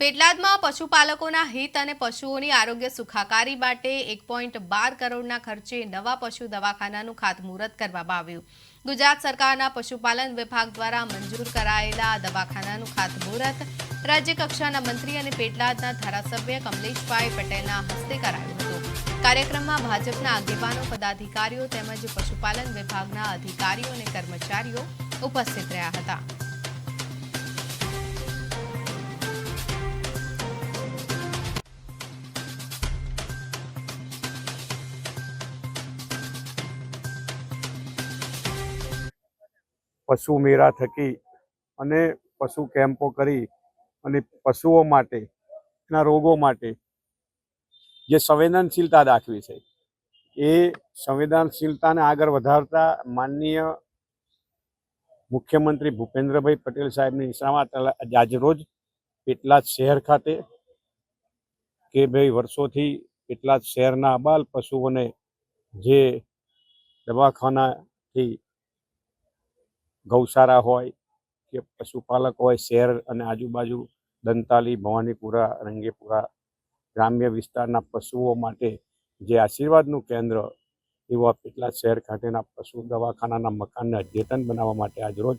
પેટલાદમાં પશુપાલકોના હિત અને પશુઓની આરોગ્ય સુખાકારી માટે 1.12 કરોડના ખર્ચે નવા પશુ દવાખાનાનું ખાતમુહૂર્ત કરવામાં આવ્યું। ગુજરાત સરકારના પશુપાલન વિભાગ દ્વારા મંજૂર કરાયેલા દવાખાનાનું ખાતમુહૂર્ત રાજ્ય કક્ષાના મંત્રી અને પેટલાદના ધારાસભ્ય કમલેશભાઈ પટેલના હસ્તે કરાયું હતું। કાર્યક્રમમાં ભાજપના આગેવાનો, પદાધિકારીઓ તેમજ પશુપાલન વિભાગના અધિકારીઓ અને કર્મચારીઓ ઉપસ્થિત રહ્યા હતા। પશુ મેળા થકી અને પશુ કેમ્પો કરી અને પશુઓ માટેના રોગો માટે જે સંવેદનશીલતા દાખવી છે એ સંવેદનશીલતાને આગળ વધારતા માનનીય મુખ્યમંત્રી ભૂપેન્દ્રભાઈ પટેલ સાહેબની નિશામાં આજરોજ પેટલાદ શહેર ખાતે કે ભાઈ વર્ષોથી પેટલાદ શહેરના અબાલ પશુઓને જે દવાખાનાથી ગૌશાળા હોય કે પશુપાલક હોય, શહેર અને આજુબાજુ દંતાલી, ભવાનીપુરા, રંગેપુરા ગ્રામ્ય વિસ્તારના પશુઓ માટે જે આશીર્વાદનું કેન્દ્ર એવા પેટલાદ શહેર ખાતેના પશુ દવાખાનાના મકાનને અદ્યતન બનાવવા માટે આજરોજ